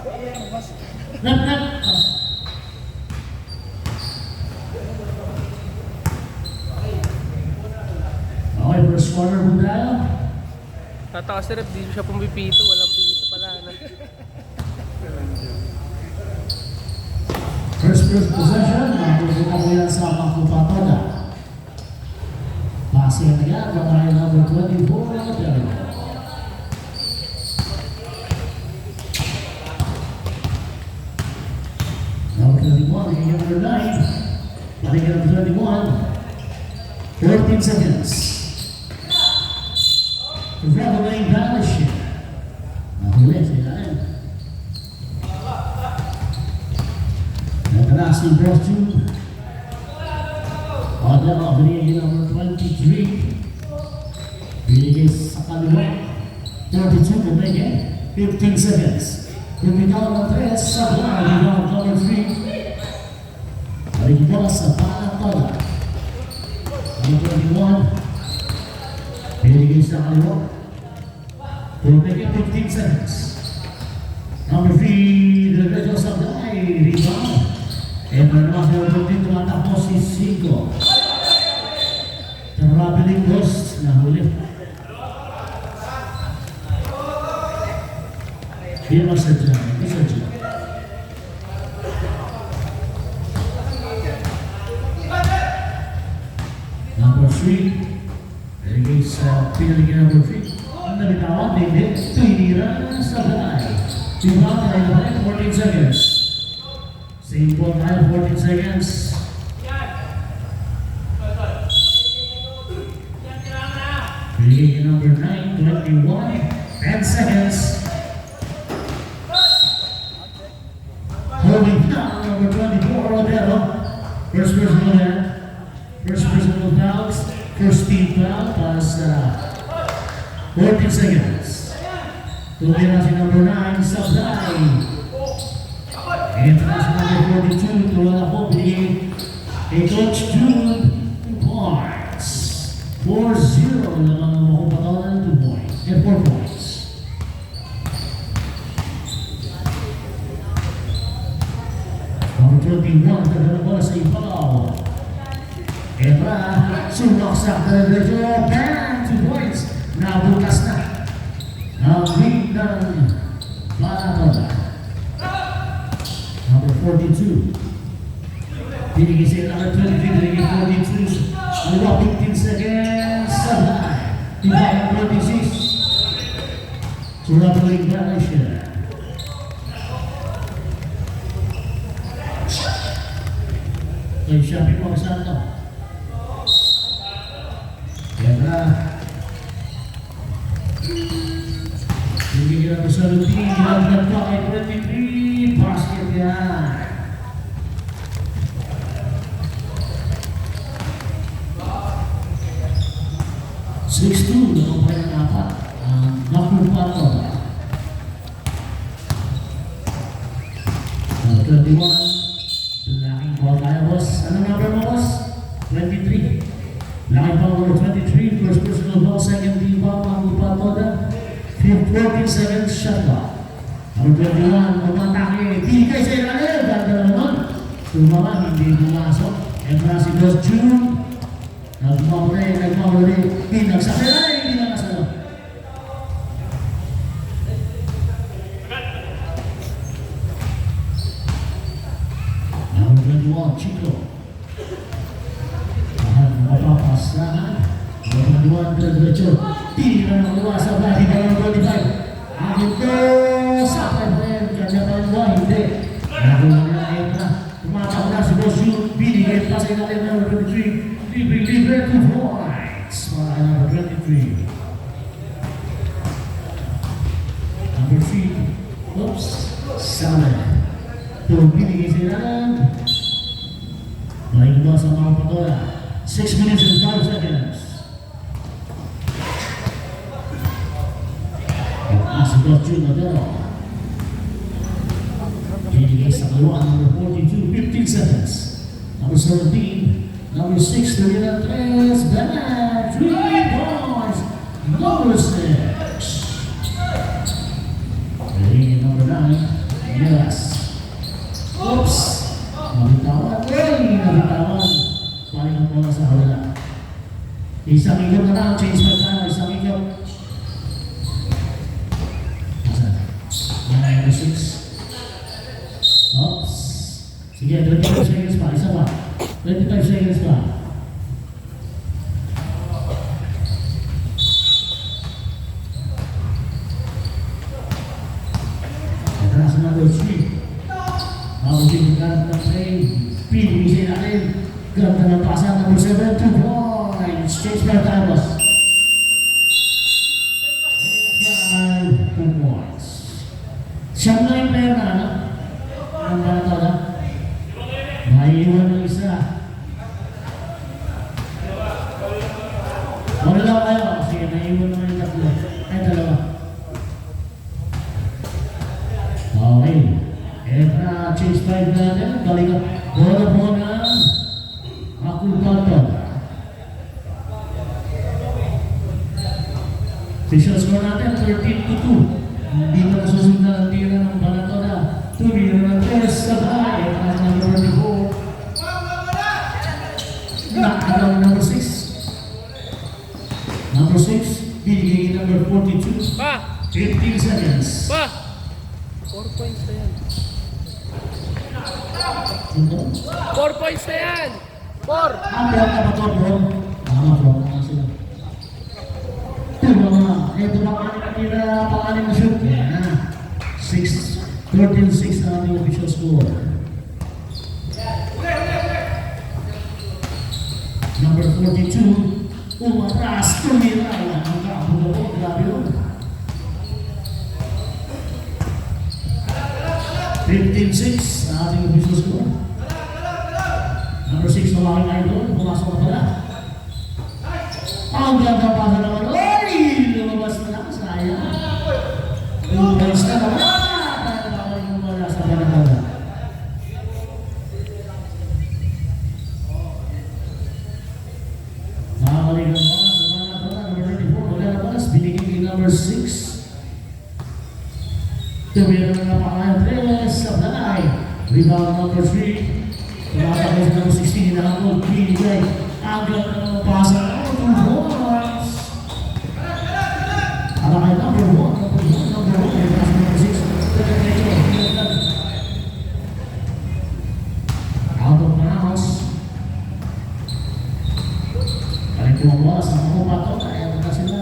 Okay, first quarter po tayo. Tatakas na rep, di siya pumipito. Walang pito pala. First possession, napupunta po yan sa Makupatoda. Passing agad, babae number 24, Pero. Number 21, looking at number 9. Looking at number 21. 14 seconds. Reveling Battleship. Nahuli sila rin. Natalas ng Boston. Odell binigay number 23. Binigay sa kaliwa. 32 kumigay. 15 seconds. Kumigay ng 3 sa line. Number 3. Balik sa Panatola. Number 21. Binigay sa kaliwa. Kumigay 15 seconds. Number 3. Diretso sa line. Rebound. And naman sa ulit tumatakbo si Cinco. Traveling Ghost na huli. Hindi masadya. Hindi sadya. Number 3. Relegay sa pinaligyan number 3. Ang nabitawan, David. Tinira sa balay. Rebound ay 14 seconds. Same ball tayo, 14 seconds. Bigay number 9, 21, 10 seconds. Holding down number 24, Odell. First personal foul. First personal fouls. First team foul. Pas 14 seconds. Tumira si number 9, Sablay. And that's number 42, tuwala po, binigay kay Coach June, 2 points. 4-0 na lang ang makupatawanan, 2 points. And 4 points. Number 21, tagalang bola sa ibaw. Ebra, sumaksak na nagrejo, bang! 2 points. Nabukas na. Ang lead ng Panatola. Number 42. Binigay siya number 23, binigay 42. Aliwa 15 seconds. Sabay. Tiba ng 26. Traveling Battleship. Kay Shopee po saan to? Yan na. Binigay natin sa routine. Ginagawa pa kay 23. Basket yan. Six-two, nakapay ng apat. Makupatola. 21. Laking ball tayo, boss. Ano number mo, boss? 23. Laking ball number 23. First personal ball, second team ball, Makupatola. 14 seconds shot clock. Number 21, umatake. Bigay sa ilalim. Ganda naman. Tumama, hindi pumasok. And na si Boss June. Nagmamuli. Pinagsakilay. Hindi na nasalo. Number 21, Chico. Mahal mapapasahan. Number 21, Diretso. Hindi na nakuha sa bahay. Number 25. Agad ko. Sapay pa yan. Kanya pa yung buhay. Hindi. Nakuha na ayun na. Tumatak na si Boss June. Binigay pa sa ilalim ng number 23. Libre 2 points. Para number 23. Number 3. Oops. Salad. Ito binigay sa ilalim. Baik ba sa mga patola. 6 minutes and 5 seconds. Si Boss June Madero. Binigay sa kaliwa, number 42, 15 seconds. Number 17, number 6, Torino Tres, Bennett, 3 points, number 6. Ready, number 9, Yes. Oops. Nabitawan. Uy! Nabitawan. Balik ang bola sa hawala. Isang ikot na lang. Change back tayo. Isang ikot. Asan? 9-6. Oops. Sige, 25 seconds pa. Isa pa. 25 seconds pa. Ito na sa number 3. Mabuting ganda ng play. Pinibigay natin. Ganda ng pasa. Number 7, 2 points. Change by Tabas. 2 points. Siyam na yung player na, ano? Ang bata na. Maiiwan ng isa. Wala lang kayo. Sige, naiiwan naman yung tatlo. Ay, dalawa. Okay. Eto na, change 5 natin. Galing ka. Bola po ng Makulpaton. Official score natin, 13-2. Hindi na nasusunod na ang tira ng balato na. Tumira ng 3 sabay. Eto na number 24. Nakalaw number 6. Number 6, binigay number 42. Pa! 15 seconds. Pa! 4 points na yan. 4 points na yan! 4! Ang lahat na ba ito, bro? Tama, bro. Tama sila. Ito mga, ito mga kanina pangalim na shoot. Yan na. 13-6 na ating official score. Number 42, umatras, tumira. Ang kaabog ako, grabe yun. 15-6 na ating official score. Number 6 na aking idol, pumasok na pala. Ang ganda pa na naman. Ay! Lumabas na lang, sayang. Lumabas na naman. Tayo bawal yung wala sa panagala. Nakakalik ang mga sa panagala. Number 34, maglalabas. Binigay kay number 6. Tumira na napakayan. 3 sa balay. Rebound number 3. Tumatakos ng 16 hinahangol, binigay. Agad na mga pasa. Oh, 2 points. Alakay number 1, number 1, number 6. Out of bounds. Kahit po ang bola sa mga pato, kaya na sila.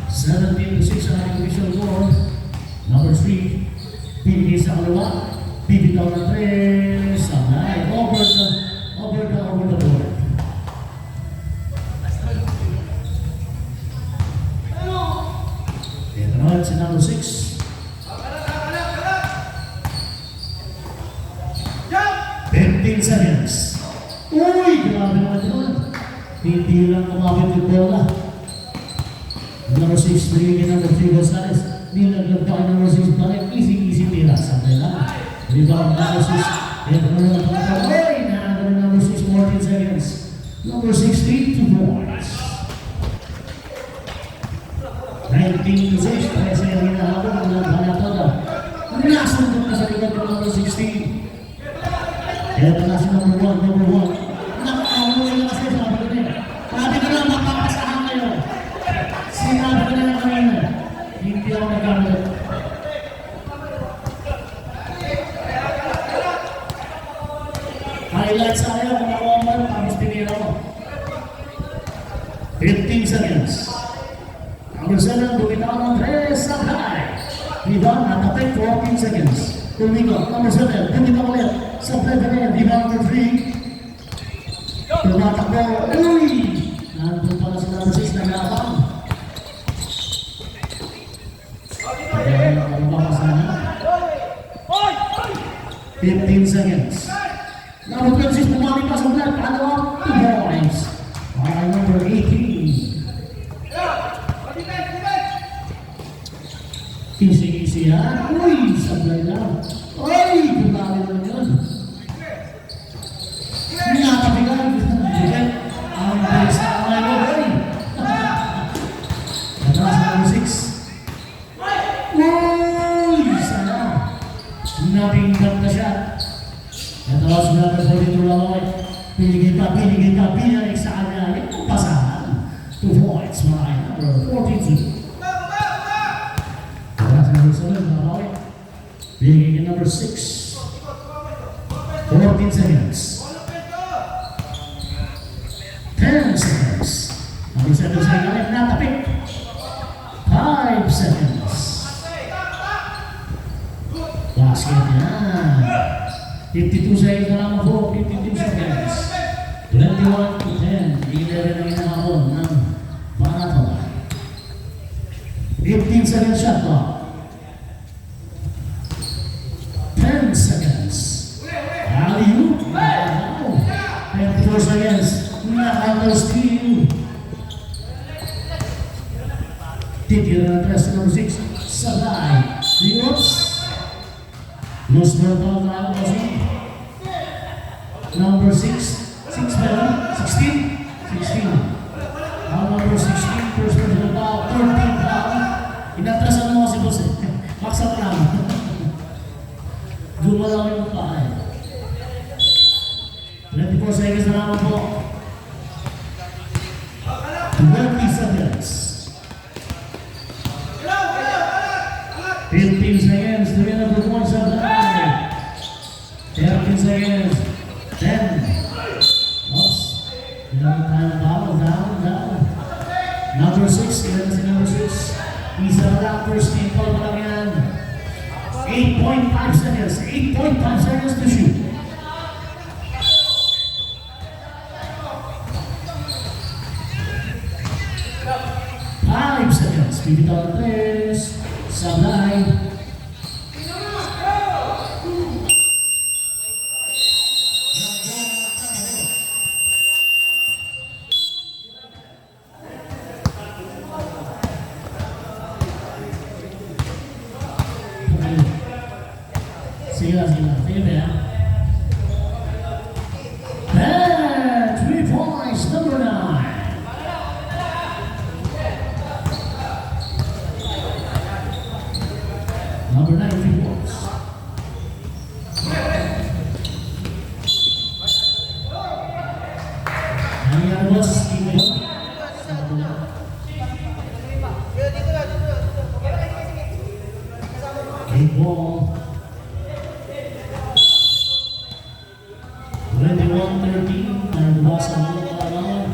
17-6 ang ating official score. Number 3, binigay sa kalawa. Bibitaw na 3, sabay, over the board. Ito naman si number 6. 15 seconds. Uy, grabe naman yun. Hindi lang kumapit yung bola. Number 6, nagiging number 3 Gonzales. Nilaglag pa kay number 6 balik. Easy tira. Sabay lang. Rebound number 6. Ito na naman ang Uy, nakagano number 6, 14 seconds. Number 16, 2 points. 19-6. Kaya siya yung hinahabol ng Banatoda. Nasundot na sa likod ng number 16. Ito na si number 1. Nakakahuwi na kasi sabi ko din. Sabi ko na makapasahan kayo. Sinabi ko na lang kanina. Hindi ako nagkamali. Highlights sa kayo kung nakuha mo, tapos tinira mo. 15 seconds. Number 7, bumitaw ng 3, sabay. Rebound, natapit, 14 seconds. Tumigo, number 7, bumitaw ulit. Sabay pa rin, rebound number 3. Tumatakbo, uy! Nandun pala sa number 6, nag-aabang. Kaya, ano ba kasama? 15 seconds. Number 26, bumalik pa sa ulat. Pangalawa, 2 points. Para number 18. Easy yan. Uy, sablay lang. Uy, bumalik lang yun. Natabigan. Ang base na kamay mo, uy. Natalas na number 6. Uy, sana. Nabi 6. 14 seconds. 10 seconds. Ang seconds na galit, natapik. 5 seconds. Basket yan. 52 seconds na lang po. 52 seconds. 21 to 10. 11 ang inahabon ng Panatalan. 15 seconds shot clock. 10 seconds. Alley-oop. 24 seconds. Nakakaw steal. Titira ng tres number 6. Sabay. Oops. Loose ball down na ako kasi. Number 6. 6 ba yun? 16? 16. Ang number 16. First personal foul. 13 foul. Inatrasan mo kasi boss eh. Maksat lang. Gumalaw yung paa eh. 24 seconds na naman po. 20 seconds. 15 seconds. The number 1 sa line. 13 seconds. 10. Oops. Ilang tayo bawal. Down. Number 6. Ilan na si number 6? Isa lang. First team call pa lang yan. 8.5 seconds. 8.5 seconds to shoot. 5 seconds. Bibitaw ng tres. Sablay. Sige lang. Sige ba yan? 3 points. Number 9. Number 9, 3 points. Nangyari boss, tingin mo. Eight ball. 21-13. Nandiwas ang mga kalaman.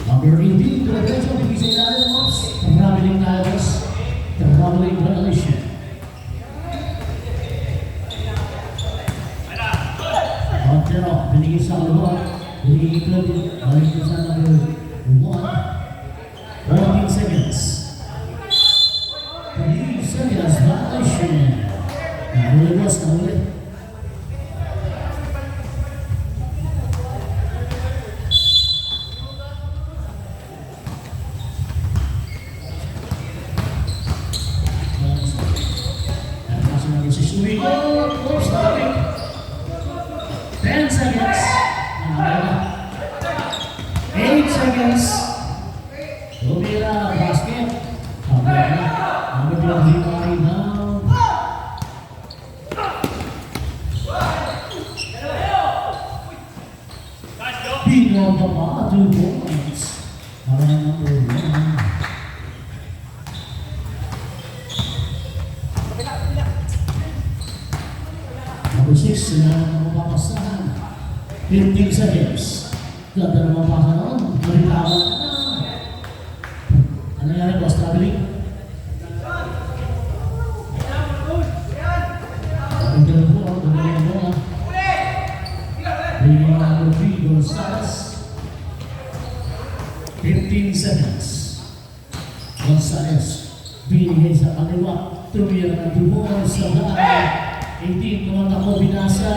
Number 18, to the bench of PJ Darius. Traveling Darius. Traveling violation. Montero, binigay sa kalawa. Binigay ito. Balik ko sa number 1. 14 seconds. 3 seconds violation. Nahuli boss, nahuli. Oops, 10 seconds. 8 seconds. Tumira, basket. Number 25 now. Pino pa pa, 2 points. Para number 1. Number 6, sila naman mapapasahan. 15 seconds. Ganda naman pasa noon. Maritawan na. Ano nangyari, boss? Traveling? Number 4, dumaling ang bola. Bringing number 3, Gonzales. 15 seconds. Gonzales. Binigay sa kaliwa. Tumira ng 2 balls sa bahay. 18, kumanta ko, binasa.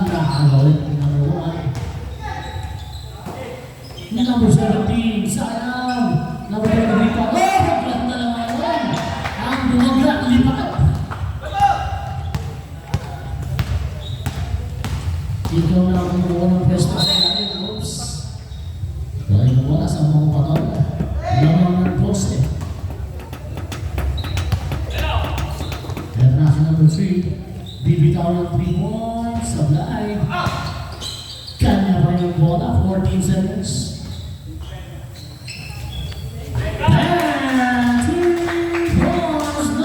Nakakawit ng number 1. Number 17, sayang. Number 23 pa. Oh, naglat na lang ngayon. Ang bumaglat, lipat. Ito na ang kumuha ng pwesto sa natin. Oops. Dahil nawala sa mga patol. Lamang ng poste. Kaya number 3. Bibitaw ng 3 points. Sablay. Kanya pa yung bola. 14 seconds. And 3 points.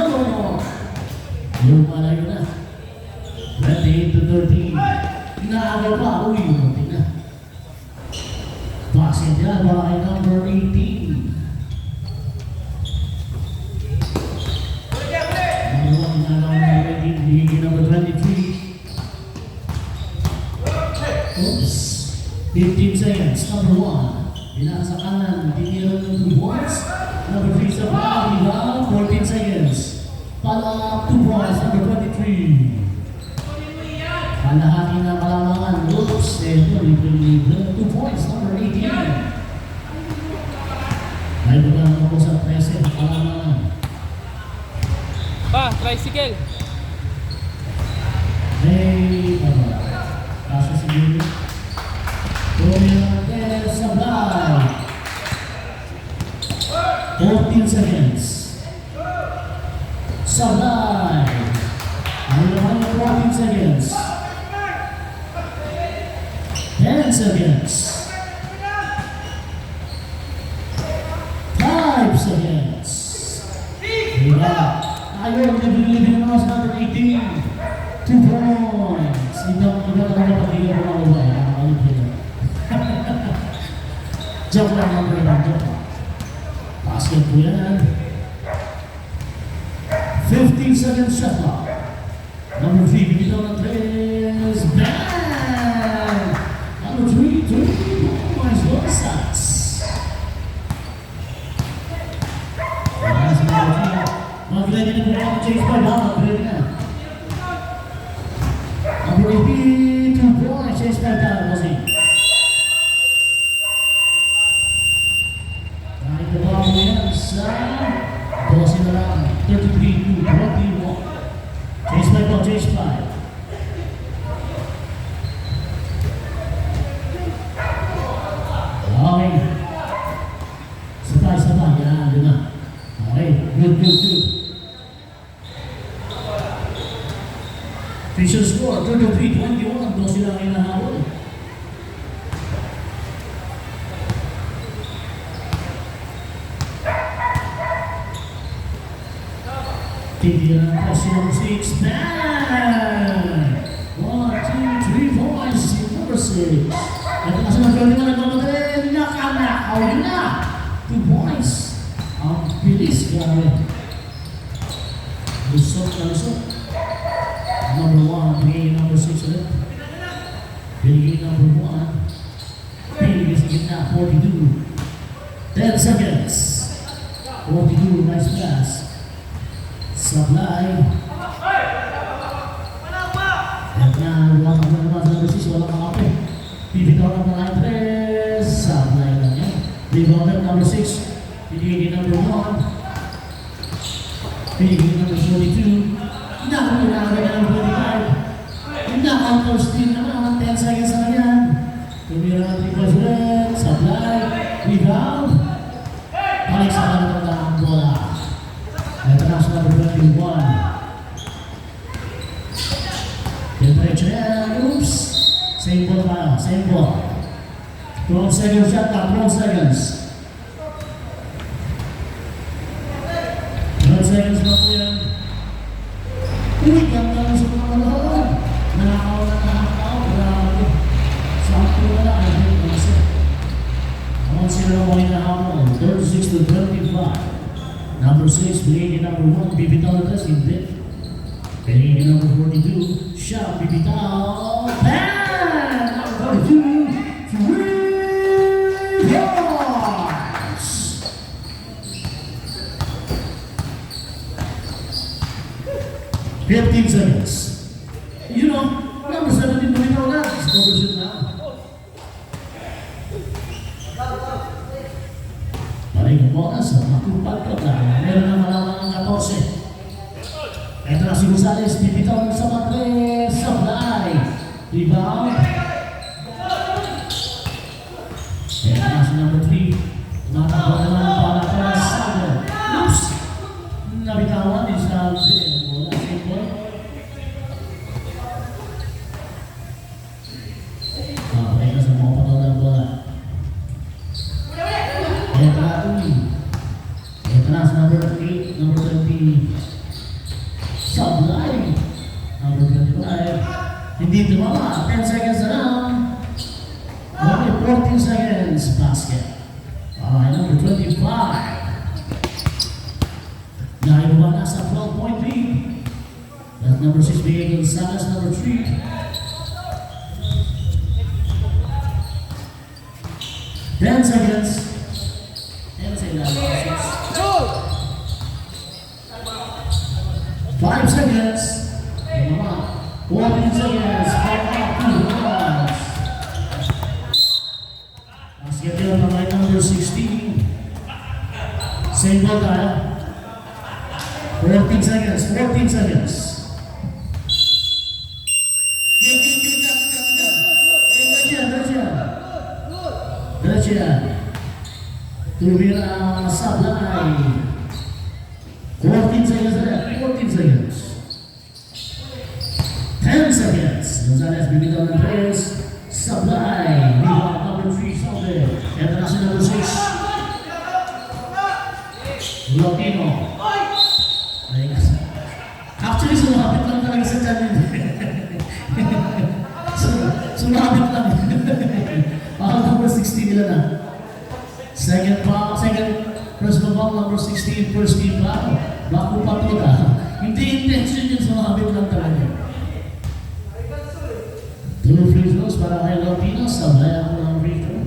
pa. Uy, muntik na. Basket yan by number 18. Number 1 na number 18, bigay number 23. Oops. 15 seconds, number 1. Bilang sa kanan, tinira ng 2 points. Number 3 sa bawah, 14 seconds. Pala 2 points, number 23. Kalahati na kalamangan. Oops, ito, libre-libre. 2 points, number 18. May baga naman po sa 13, kalamangan. Pa, tricycle. Hey, baba. Kaso siguro. Tumira Sablay. 14 seconds. Sablay. Ang naman 14 seconds. 10 seconds. 5 seconds. Diba? Ayun, nabili naman sa number 18. 2 points. Iba talaga pag-ilang ko mga babae. Nakakalit ko lang. Joke lang number 1. Joke lang. Basket po yan. 15 seconds shot clock. Number 3, bigitaw ng 3. Bang! Number 3, 2 points. Both sides. Mag-ready na po ang change by down. Mag-ready na. Number 18, 2 points. Change by down. Kasi. Kahit na ba mo yan sa 12 na lang. 33 to 21. Change by down. Change by. Okay. Sabay. Yan. Yun na. Okay. Good. Official score, 33-21. Doon sila ang inahabol. Titiran ang press number 6. Bang! 1, 2, 3 points. Number 6. Ito kasi ng 21 nagmamadali. Nakanakaw yun na. 2 points. Ang bilis. Grabe. Lusot. Number 1, pinigay number 6 ulit. Pinigay number 1. Pinigay sa gitna, 42. 10 seconds. 42, nice pass. Sablay. At na, number 6, walang makape. Pipitaw ng mga 3. Sablay lang yan. Rebounded number 6. Pinigay number 1. Pinigay number 42. Nakakilala ng 25. Nakakal steal naman. 10 seconds na yan. Tumira ng 3 points ulit. Sablay. Rebound. Balik sa kanatang ang bola. Ito na sa number 21. Temperature yan. Oops. Same ball tayo. Same ball. 12 seconds shot na. 12 seconds. 12 seconds na po yan. Uy, ganda lang sa mga lahat. Nakakaw. Grabe. Sakto na lang. I think kasi. Ang sila mo hinahamon. 36 to 25. Number 6, binigay number 1. Bibitaw na tas, hindi. Binigay number 42. Shot, bibitaw. Bang! Number 42. 3 points! 15 seconds. You know, number 17 bumitaw na. Score shoot na. Paring bonus, matupad ko na. Meron na malaman ng 14. Ito na si Gonzales, bibitaw sa matre. Sablay. Rebound. Ito na si number 3. Matagawa naman para Sablay. Oops! Nabitawan din sa wala sa ito. Ito sa mga pataw ng bola. Ito na sa number 8, number 20. Sablay. Number 25. Hindi tumama. 10 seconds na lang. Number 6, Miguel Gonzalez. Number 3, ten seconds. 10 seconds. 5 seconds. 14 seconds. 5 Basket yun pa may number 16. Same ball tayo. 14 seconds. 14 seconds. Diretso yan. Tumira sablay. 14 seconds na yan. 14 seconds. 10 seconds. Gonzalez bibitaw ng players. Sablay. Rebound number 3. Salve. Ito na si number 6. Lotino. Actually, sumabit lang talaga sa channel. Sumabit lang. Baka number 16 nila na. Second first ball, number 16, first team foul. Bako pa ito na. Hindi intention yun, sumabit lang talaga. 2 free throws para kay Lotino. Sablay ako ng free throw.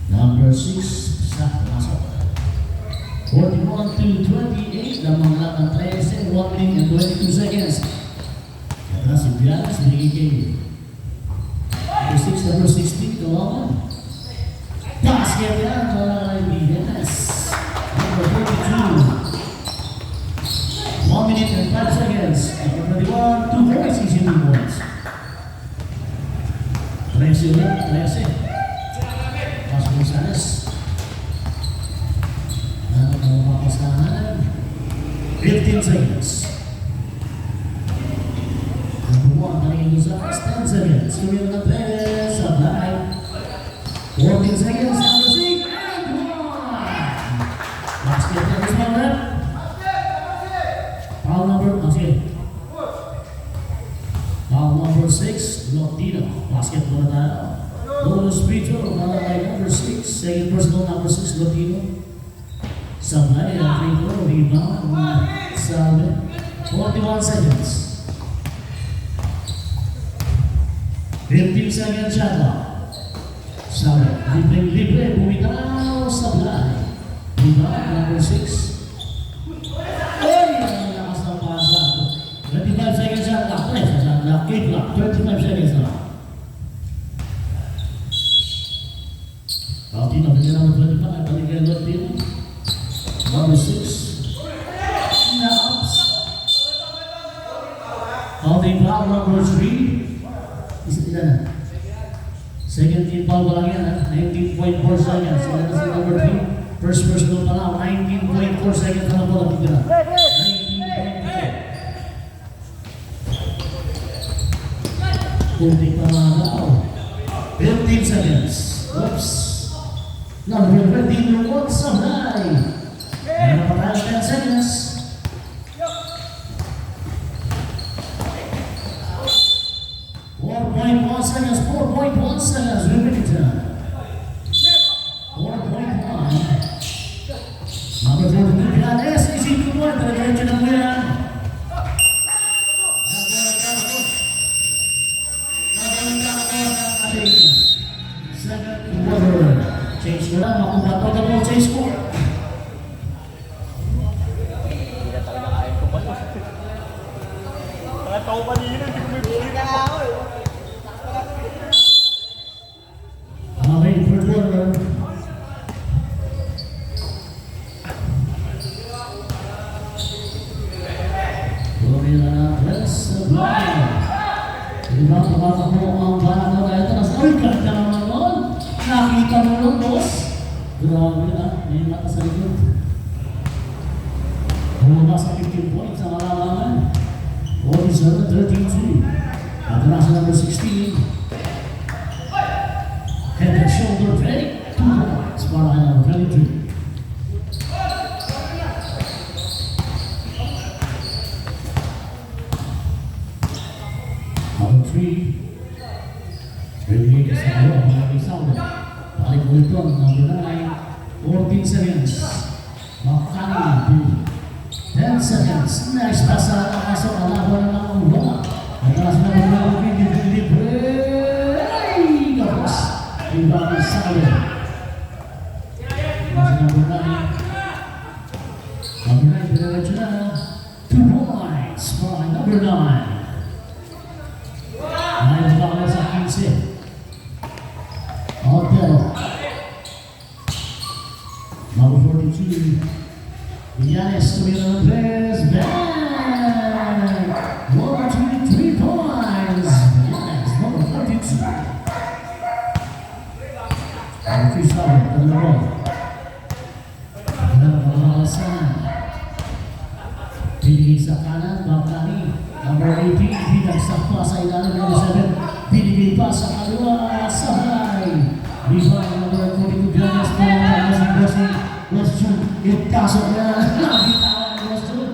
Number 6, sakto masok. 41 to 28, lamang lang ang 13, 1 minute and 22 seconds. Kaya si Bianas, binigay number 6, number 16, kawawan. Basket yan para kay Bianas. Number 32. 1 minute and 5 seconds. Number 21, 2 points, easy 2 points. 13 ulit, 13. Pasok Gonzalez. Papasahan. 15 seconds. Number 1, Miguel Gonzalez, 10 seconds. Kumil na Perez, Sablay. 14 seconds, number 6, and 1. Basket na this one, rep. Foul number 6, Lotino. Basket na tayo. Bonus free throw, number 6. Second personal, number 6, Lotino. Sablay, free throw, rebound, Salve. 41 seconds. 15 seconds shot clock. Salve, libre, bumitaw, Sablay. Rebound, number 6. Ay, ang lakas ng pasa. 25 seconds shot clock. Kick clock, 25 seconds na. Lotino, bigyan number 25, balik kay Lotino. Number 6. Snaps. Holding foul number 3. Isa na. Second team foul pa lang yan, 19.4 seconds. Sila na si number 3. First personal pa lang, 19.4 seconds na lang po natitira. 19.4. Kunting pa lang daw. 15 seconds. Oops. Number 20, what's up, nine? Meron pa tayo 10 seconds. 4.1 seconds, 4.1 seconds, remaining time. 4.1. Number 42, Pilanes, easy to work, diretso na po yan. Second quarter. Change ko lang, makuha pa na po change score. Tao kanina, hindi ko may bulit ako. Okay, third quarter. Tuloy na na, let's apply. Diba, tumatakbo ang bala na ito. Ay, ganda naman nun. Nakita mo nun, boss. Grabe na, may mata sa likod. Bumaba sa 15 points ang alamangan. 47-32. At nasa number 16. Head and shoulder fake. 2 points para kay number 23. Number 3. Bibigay ka sa kalo. Mga isaw. Balik ulit doon. Number 9. 14 seconds. Makani. 10 seconds. Next pass sa nakasok. Alaban na ang bola. Atas na ang bola. Libre. Ay! Kapos. Ibang Saudi. Masih number 9. Number 9 diretso na. 2 points by number 9. Ay, bala sa 15. Otero. Number 42. Giannis tumira ng tres. Bang! 123 points. Giannis, number 42. Ang Saudi, ang laro. Ang malasan. Pinigay sa kanan, Bakani. Number 18, pinagsakpa sa ilalim ng 7. Pinigay pa sa kaliwa, Sahay. Rebound number 42, Giannis. Western, ipasok na. Nabitawan ng Western.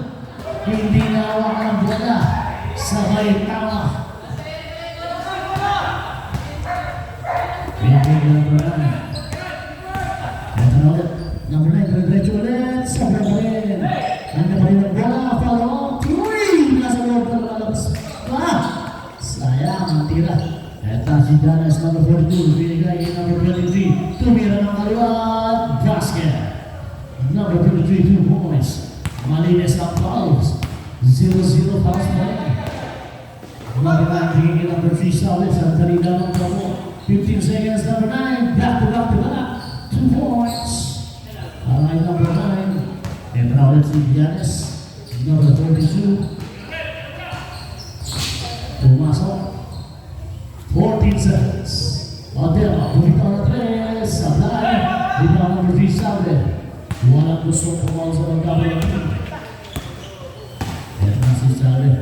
Hindi nawak ng bola. Sahay tawa. Pinigay number 9. Ito na ulit. Number 9, diretso ulit. Sobra pa rin. Nandiyan pa rin ang bola. Follow. 3! Nasa loob na lalabas. Sayang ang tira. Ito si Giannis, number 42. Binigay number 23. Tumira ng kaliwa. Basket. Number 23, 2 points. Malinis ang fouls. 0-0 fouls pa rin. Number 9, bigay number 3 sa ulit. Sa talida ng promo. 15 seconds, number 9. Back to back to back. 2 points. Alright, number 9. And now let's see Giannis. Number 32. Pumasok. 14 seconds. Otero, bumitaw na 3. Sablay. Bumitaw number 3 Saudi. Walang gustong pumaw sa magkabal ng team. Ayan na si Saudi.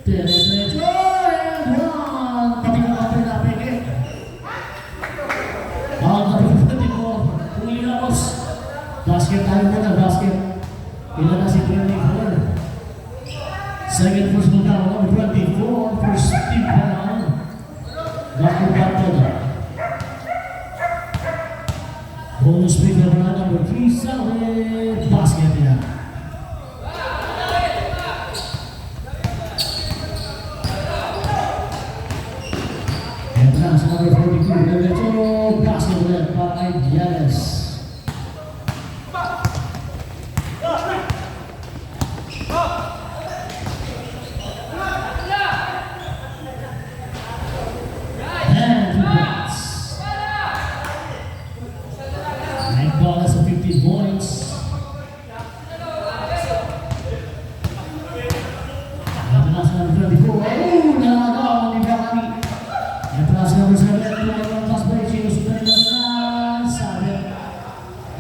Diretso. And run! Pati ka kapit na peke. Nakapagpapati mo. Puli na boss. Basket tayo muna, basket. Ilan na si 24. Second first goal down, number 24. First team down. Back to the bonus pick number 3, Saudi. Basket niya. And now sa number 42, diretso. Basket ulit para kay Giannis.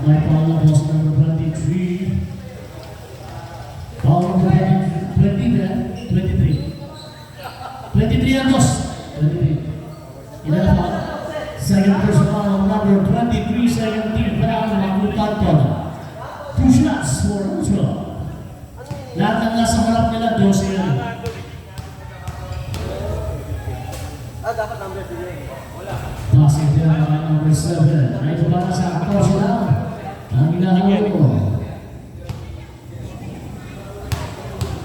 May Paula Boss number 23. Paula number 23. 23 ang boss. 23. Ilan na pa? Second person foul number 23. Second team foul ng Utah. 2 shots for Utah. Lahat ng nasa harap nila, 12 yan. Dapat number 3. Wala. Basket yan ang number 7. Ay, ito ba sa actor sila? Ang ginagawa ko.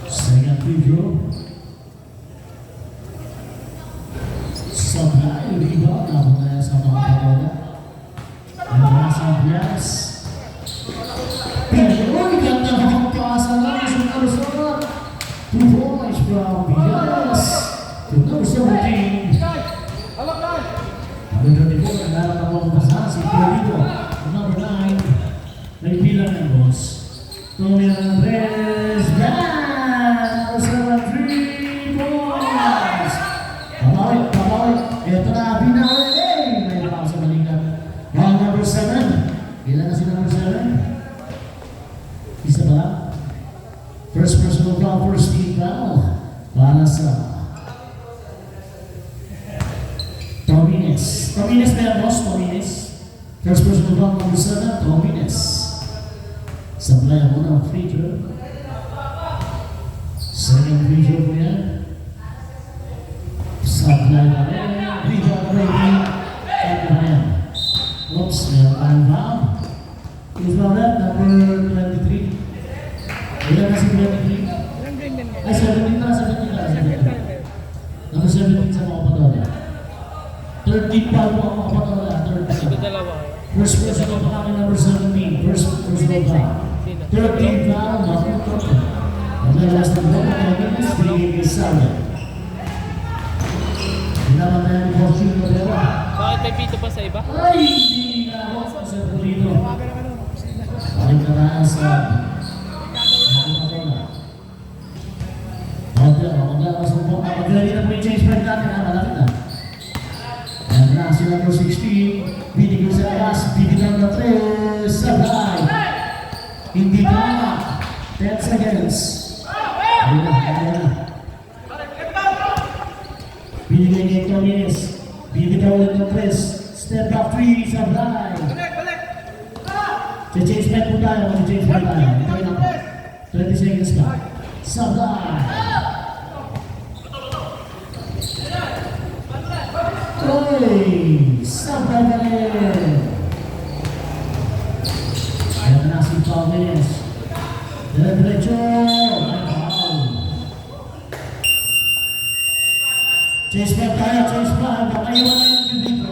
Second video. Sablay, rebound. Ako na sa mga pagkakala. Ang nasa Bias. Uy, ganda ng kasalan sa Arizona. 2 points from Bias. To number 17. Number 24, naglalak ang mga basahan si Perito. Number 9. May bilang ng boss. Tumira ng Andres. Number 7, 3 points. Pabawi. Ito na, binawi. May pa sa balikan. Ang number 7. Ilan na si number 7? Isa ba? First personal foul, first team foul. Para sa Tomines. Tomines ba yan, boss? Tomines. First personal foul, number 7, Tomines. Sablay mo ng free throw. Second free throw po yan. Sablay na rin. Rebound ready. Sablay na yan. Oops, meron tayong foul. Who's foul that? Number 23. number 17 sa mga patola. 13 foul po ang mga patola. 13. Dalawa. First personal foul kay number 17. First personal foul. 13 foul, number 13. Ang last na block ng minutes, pinigil kay Saulo. Hinaman na yung Fortune Rodera. Bakit may pito pa sa iba? Ay, hindi na ako sa Pulido. Balik na tayo sa mga patola. Mag-ready na po yung change break natin, ha? Malapit na. Ayan na, si number 16. Binigil sa labas, binigil na 3. Sabay. Hindi pa na. 10 seconds. Ayun na, ayun na. Binigil kay Tomies. Binigil ulit ng 3. Step back 3, sabay. Change break po tayo, change break tayo. Ito na po. 20 seconds pa. Sabay. Oy! Sabay na rin! Ayan na si Tomies. Diretso! Ay, wow! Chase back tayo, chase back. Baka iwan na yung dito.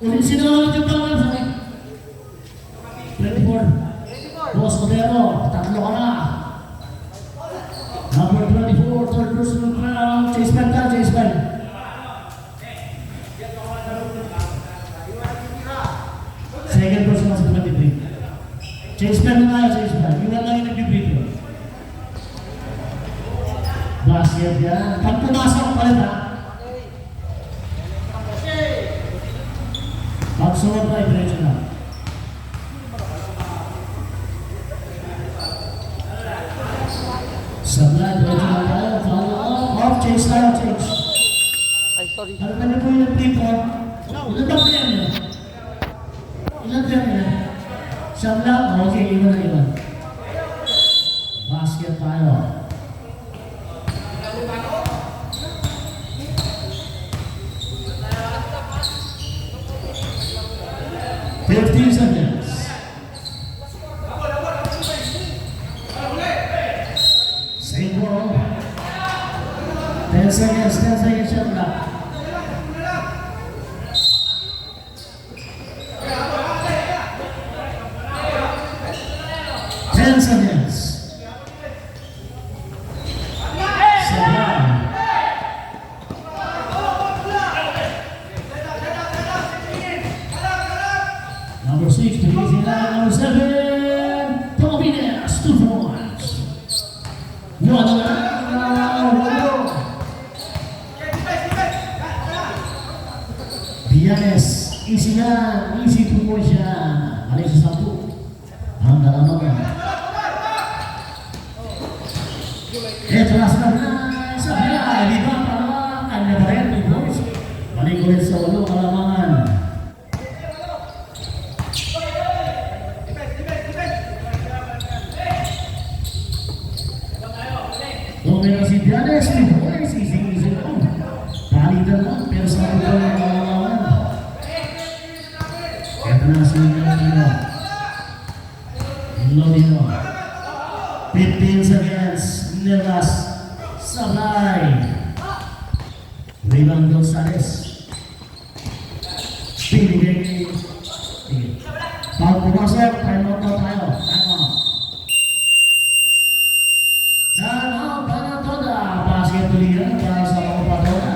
Ulit sinawag yung pangal sa akin. 24. Boss Cordero, tatlo ka na. Number 24, third personal crown. Chase back tayo, chase back. Second personal sa 23. Chase back na tayo, chase back. Yun lang yung nag-video. Basket yan. Pag pumasok pa rin, ha? Pag suwag tayo, diretso na. Sablay, diretso na tayo. Follow up. Off, change tayo, change. Ay, sorry. Ano na po yung dito? Ilan ba po yan yun? Ilan ba yan? Siyam lang? Okay, iwan na iwan. Basket tayo. Fifteen seconds. Same ball. 10 seconds, 10 seconds shot clock. Seconds. Sabay. Number 6, Pagkisi na. Number 7, Tobias, 2 points. Bianes, easy yan. Easy 2 points yan. Alay sa 1. Ang dalamang yan. Ito na sabay, di ba? Parang kanya pa rin, di ba? Balik ulit sa ulo, kalamangan. Tumira si Bianes, di ba? Easy lang. Palitan lang, pero sa ulo ng kalamangan. Ito na si Lodino. 15 seconds. Nelas. Sabay. Rebound Gonzales. Pinigay. Pag pumasok, time out na tayo. Time out. Time out para toda. Basket tuligan para sa mga patola.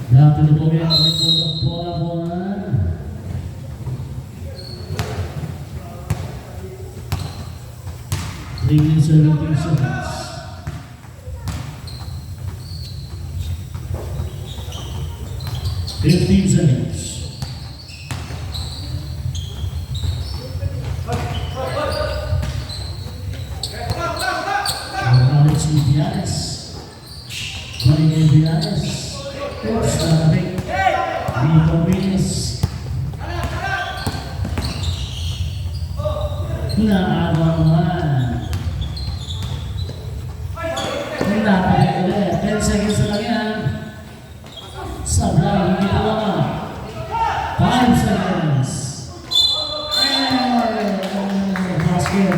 Grabe na po yan. Bola. 17 seconds. Fifteen seconds. Alex Bianes. Balik Bianes. Coach Narabik. Dito Bianes. Naagawan. Napakaganda. 10 seconds na lang yan. Sablay, hindi ko lang. 5 seconds. Basket.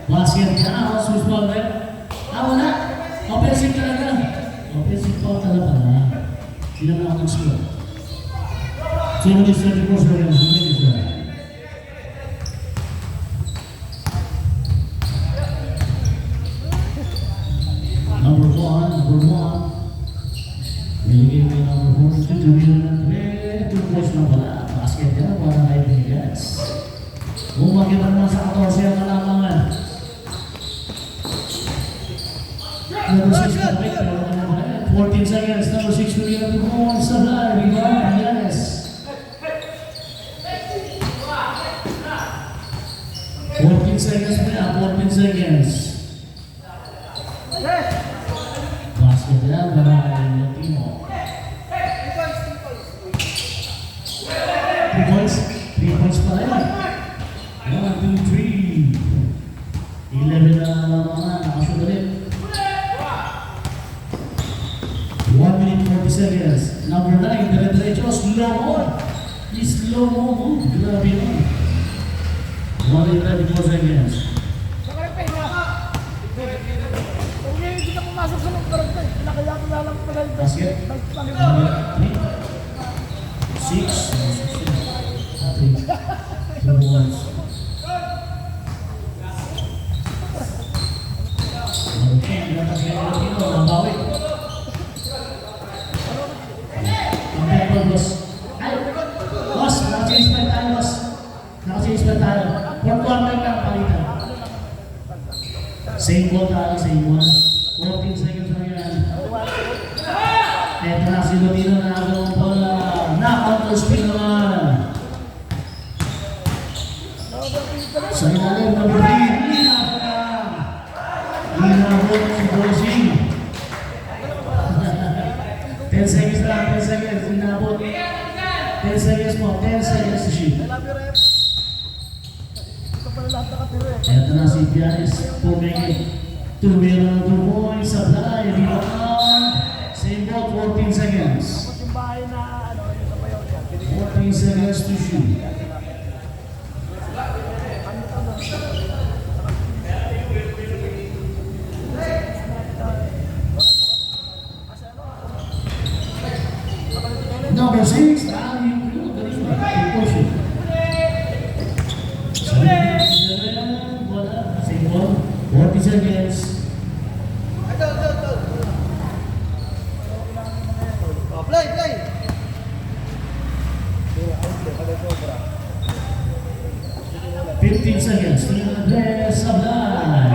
Basket. Out. Switch ball, right? Out. foul ka na pala. Sila na ako nag-score. 2 minutes 34 seconds remaining, sir. Number one. Niligay mo yung number 4. Tutuloy na ng 2 points na pala. Basket ka na para kay Vegas. Umagin naman sa 14 ang kalamangan. Number 6 na break, pero ano ba yan? 14 seconds. Number 6 will get the ball. Sablay, rebound, Vegas. 14 seconds pa yan, 14 seconds. Basket yan, para kay Latino. 3 points. 3 points pa rin. 1, 2, 3. 11 na mga nakashoot ulit. 1 minute 40 seconds. Number 9, dire-diretso, slow mo. Slow mo. Grabe yun. 1 minute 34 seconds. Hindi ka pumasok sa mga karagtay. Pinakaya ko na lang pala yung Basket. Number 3. 6. 2 points. Okay, natas na yung Latino. Nabawi. Boss. Ay! Boss, nakasinis pa tayo, boss. Nakasinis pa tayo. 4 quarter lang palitan. Same ball tayo, same one. 14 seconds na yan. Eto na si Latino na agawang bola. Na-counter spin naman. Sa ilalim, number 3. Linabot si Bossing. 10 seconds lang, 10 seconds. Linabot. 10 seconds mo, 10 seconds to shoot. Eto na si Pianis. Pumingit. Tumira ng 2 points. Sablay, rebound. Same ball, 14 seconds. 14 seconds to shoot. Number 6, Ali Push. Same ball, 40 seconds. Play! 15 seconds. Andres Sablay.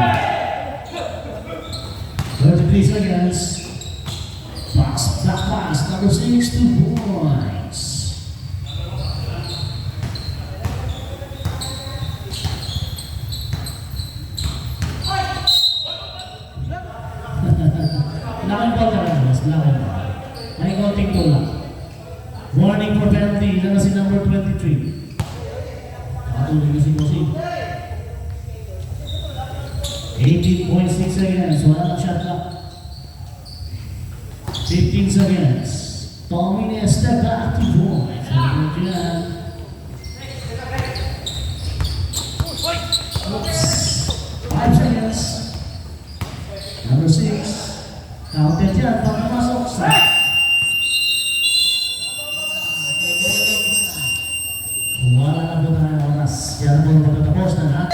33 seconds. Back pass. Number 6, 2 points. Lakan ball ka lang, boss. Lakan ball. May konting tulak. Warning for penalty. Ilan na si number 23. Patuloy na si Bossing. 18.6 seconds. Wala nang shot clock. 15 seconds. Tommy step back to point. Sabi dyan. Oops. 5 seconds. Number 6. Counted dyan. Pag pumasok sa... Wala na po tayo oras. Yan po magtatapos na ha.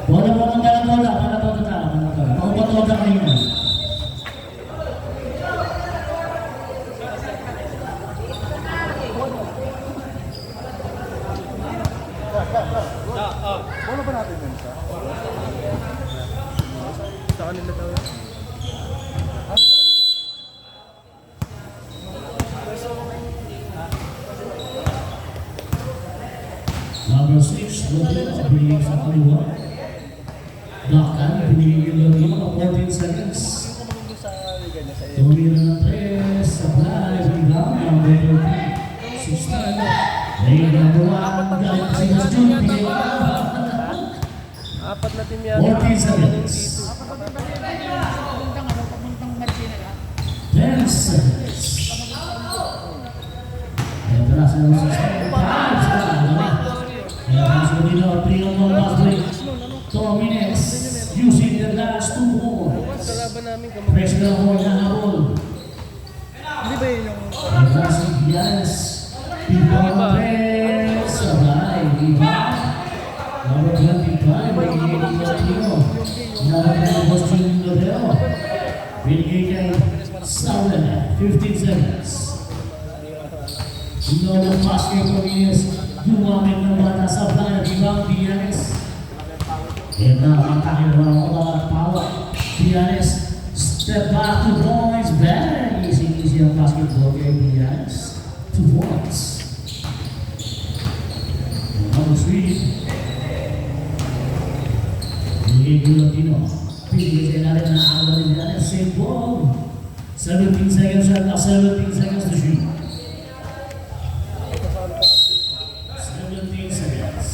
Wala po ng dalang-bola. Pakupatoda kayo na. Bola ba natin yun sa? Sa kanila daw yun. Number 6, Latino, binigay sa kaliwa. Blackkan, binigay yung Latino, 14 seconds. Tumira ng 3, Sablay, rebound, number 13. 6 na, lane number 1, dahil kasi mas June, binigay ka. Apat na team yan. 14 seconds. 10 seconds. Ito na sa 5 seconds. Kaya ang sabi na, 3 on 1 pass break. 2 minutes. namin kamag. Press na ako hinahabol. Hindi ba yun yung... Pagkasig Diaz. Ibang press. Sabay. Iba. Number 25. May hihigit na Tino. Number 9 was Junior Lodero. Binigay kay Saulan. 15 seconds. No basket for Diaz. Gumamit ng bata sa blind. Ibang Diaz. And now ang takil ng mga power. Diaz. Step back to points. Bang. Easy ang basketball kay Diaz. 2 points. Number 3. Binigay Latino. Binigay natin na ang rin natin. Same ball. 17 seconds shot clock. 17 seconds to shoot. 17 seconds.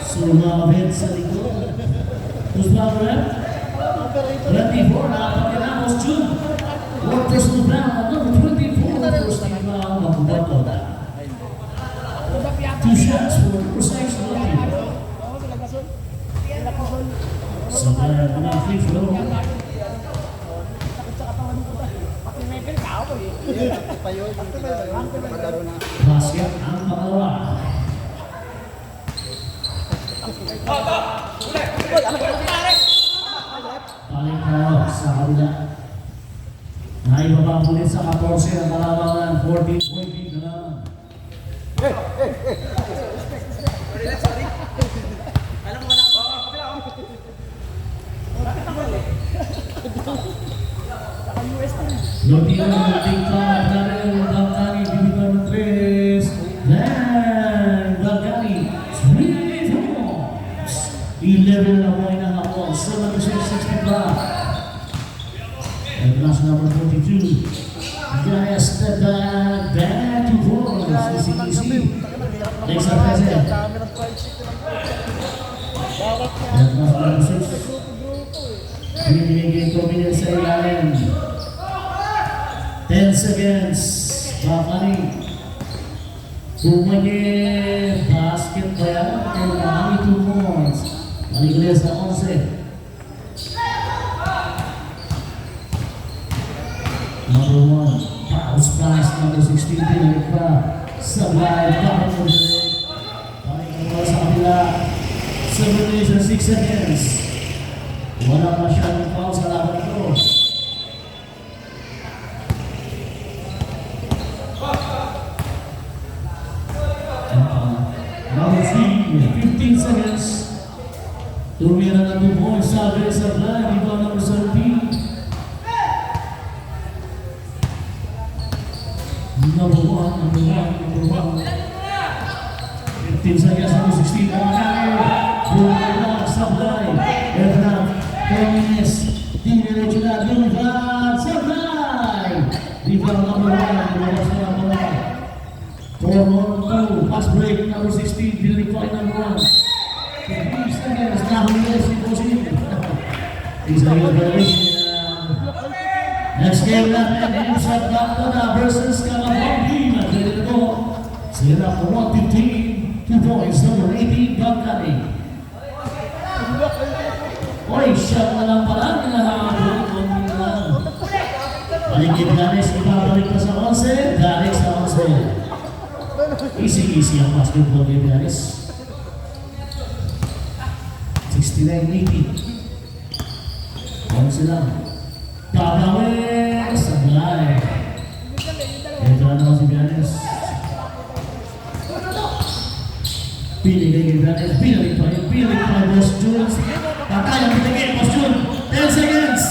Sumabit sa likod. Who's back left? 24. Nakapagkinamos June. One personal foul. Number 24. First team foul. Makubato na. 2 shots for precise Latino. Oo, pinagkasol. Pinagkasol. Sabay ang mga free throw. Sakit sa katawan ko. Pati may pinagkao ko eh. Pa yun, maglaro na. Basket ang pangalawa. Balik na sa kabila. Naibaba ulit sa 14 ang kalabangan. 14-point lead na lang. Lotino ng tingkad. Daryl Balcani. Bibigyan ng 3. Then Balcani. 3 points. 11 na point ang ako. 76-65. And last number 42. Gaya step back. Back to points. Easy. Next up is it. Camera fight sheet lang po. Bawat niya. And last number 6. Binigay ko minutes sa ilalim. 10 seconds. Bakari. Bumagi. Basket ba yan? And nakami 2 points. Maligulis na 11. Number 1. Bounce pass. Number 16. Pinalik pa. Sabay. Bakit mo dali. Balik mo sa kabila. 7 minutes and 6 seconds. Wala masyadong foul sa laban ito. Number 3, 15 seconds. Tumira na 2 points sa aggressive line. Iba number 17. Number 1. 15 seconds, number 16. Bumira sa line. Ito na. 10 minutes. Diniretso na. Lumipad. Sablay. Rebound number 1. Lumabas na number 1. 4-1-2. Pass break number 16. Binalik number 1. 15 seconds. Nahuli si Bosin. Isa yung evaluation. Next game natin. Imsat Bactona versus Calabang team. At ready to go. Sila for 115. 2 points. Number 18. Bactani. Oy, shot na lang pala, hinahabol ko nila. Paligid Ganes, ibabalik pa sa 11, Ganes sa 11. Easy ang basketball game Ganes. 69-80. 11 lang. Babawin, sablay. Ito na naman si Ganes. Pinigay Ganes, pinalik pa Boss Jules. Patay ang patigil, Boss Jun. 10 seconds.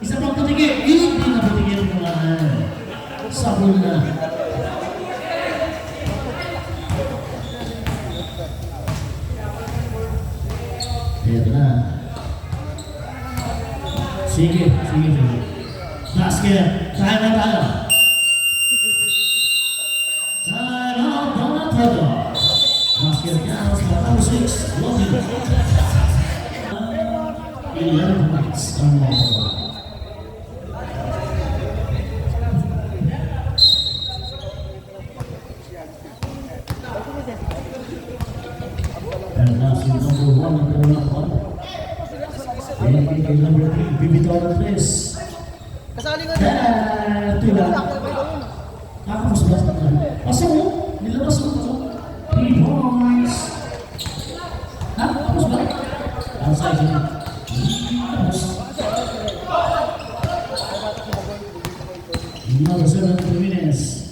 Isa pang patigil. Hindi na patigil ko lang. Sabon na. Ito na. Sige. Basket. Time out tayo. Time out. Donatello. Basket counts for number 6. Lottie. 11 points on the board. And last is number 1 and number 1. kay number 3, Bibitaw ng 3. Kasali nga Ito lang. Wala ba yun? Kakapos ba? Pasok mo? Nilabas mo, pasok. 3 points. Ha? Tapos ba? Outside siya. Tapos. Number 7, Jimenez.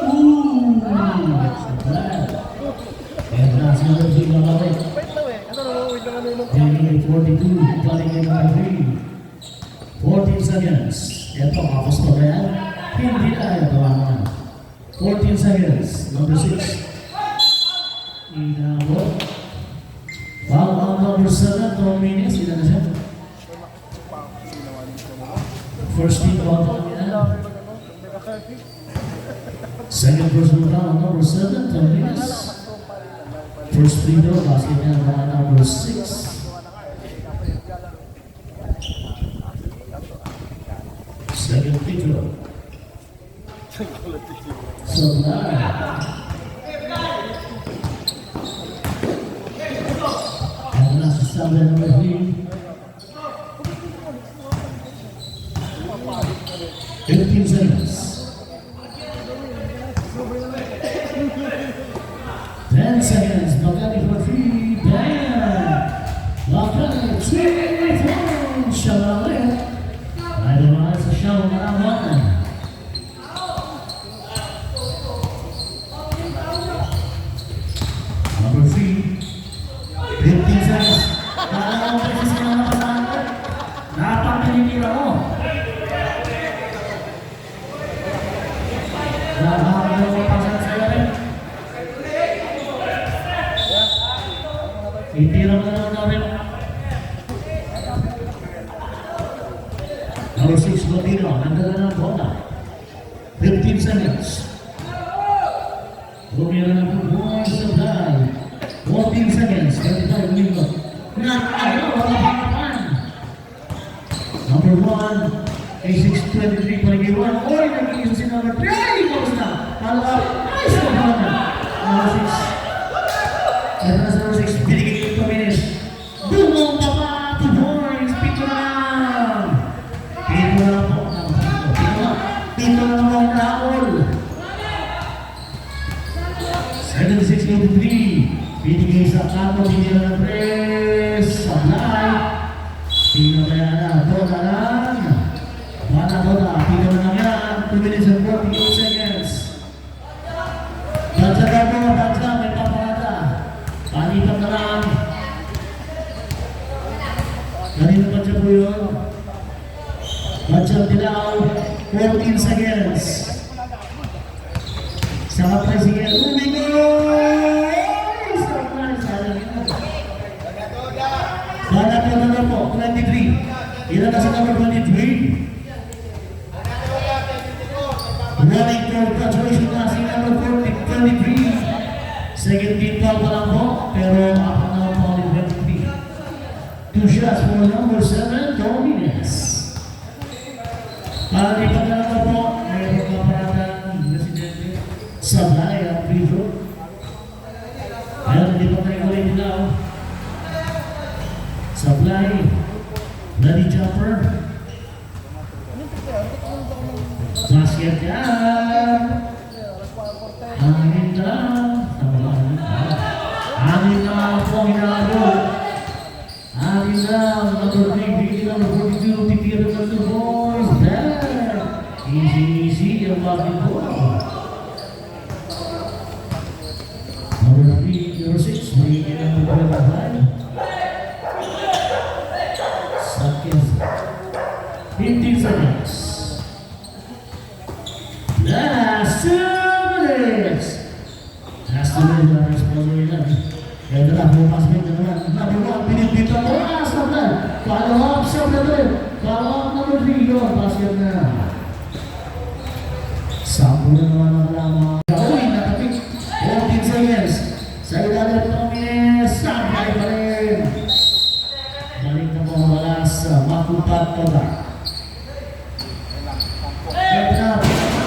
Ooh! Bad. And that's number 3, Lalaway. Wait daw eh. Ano naman lang ano yung Taking 42, balik kay number 3. 14 seconds. Ito, kapos pa ba yan? Hindi na yan, tawanan. 14 seconds. Number 6. Inabot. Foul on number 7, 2 minutes. Ilan na siya? First team foul on yan. Second personal foul on number 7, 2 minutes. First free throw, basket niya on number 6. Second free throw. Supply. And nasa sabi number 3. 15 seconds. 10 seconds. Magani for 3. Bam! Magani, 3 points. Shabalin. Ay naman sa show na naman. Number 3. 15 seconds. Dalawang beses ka na nakasangkat. Napakalinira mo. Nakakagawa pa sa sayo. Itira mo na rin. Number 6, Lotino. Nandala ng bola. 15 seconds. Lumira na po buwan sa supply. 14 seconds. 25 minutes. Wala harapan. Number 1, A623 paligiwan. Oy, nag-iisa si number 3. Ay, ikaw na. Palaw. Ay, sa bola. Number 6. Ito na sa number 6. Binigay ko 2 minutes. Bumong pa pa. 2 points. Pito na lang. Pito na lang po. Pito na lang po ang naol. 76-83. Binigay sa kapo. Binigay na press. Sablay. Pino kaya na. Toda lang. Mana Toda. Pino na lang yan. 2 minutes and 48 seconds. Bansa ka po. Bansa. May paparada. Palitan na lang. Kanina ba siya po yun? Bansa Dilaw. 14 seconds. Sa president. Bala po na po, 23. Ilan na sa number 23? Running for graduation na si number 23. Second team foul pa lang po, pero ako na po ang 23. 2 shots for number 7, Domines. Palipat na lang po, mayroon ka paratang residente. Sablay ang free throw. Ayaw, hindi pa tayo ulit nila. Sablay. Bloody jumper. Basket yan. Hangin na. Hangin na po ang hinabot. Hangin na. Number 3, bigyan number 42. Titira ng 2 boys. There. Easy ang bakit po. Number 3, number 6, bigyan number 25. Seconds. 15 seconds. Last 2 minutes. Last 2 minutes na responso nila. Kaya na lang, bumasbit na naman. Number 1, pinipita mo. Sablay. Follow up, Sablay. Follow up, number 3. Yun, basket na. Sampo na naman ang lamang. Uy, nakapit. 14 seconds. Sa ilalim ng minutes. Sablay pa rin. Balik na po wala sa Makupat Toda.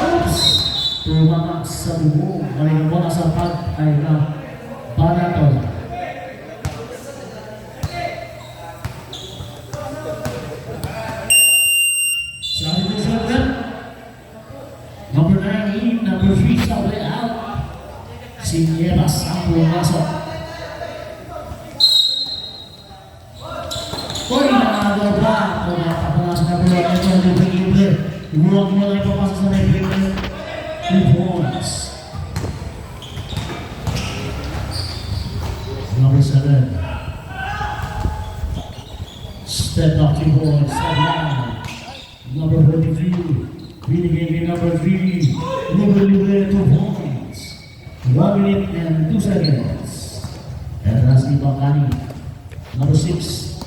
Oops! Tumamak sa bubo. Balik na po sa pag-ay na Banatola. Si Nievas ang pumasok. Uy, nakagawa ba? Pumapapalasok na po lang ito. Libre-libre. Huwag mo lang ipapasok sa libre-libre. 2 points. Number 7. Step up to board, sideline. Number 43. Binigay kay number 3. Libre-libre 2 points. 1 minute and 2 seconds. Atras ni Bakani. Number 6.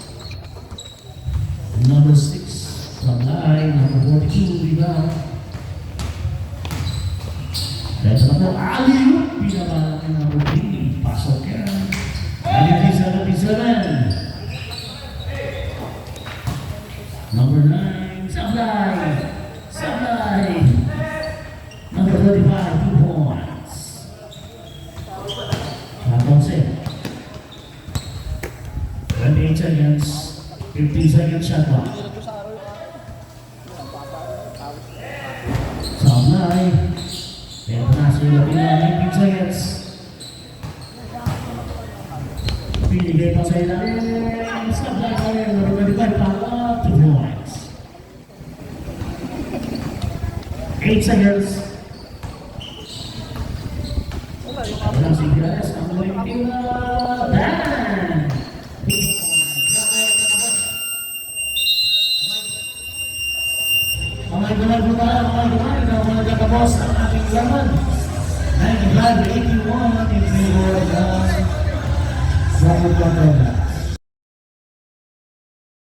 Number 6. Sablay. Number 42. Rebound. Ito na po. Alley-oop. Pinabalang kay number 3. Pasok yan. Alley-oop 77. Number 9, Sablay. Sablay. Number 35, 2 points. Nakonse. 28 seconds. 15 seconds shot clock. Sablay. Pero nasa ilapin na 19 seconds. Pinigay pa sa ilalim. Sablay pa rin. Number 25, pangwa. 2 points. 8 seconds. Walang CPRS. Ang muling tila. Bang! Kamay gamay po tayo. Kamay gamay. Kamay nagkakabos ang ating laman. 95-81 in favor of the Robert Controller.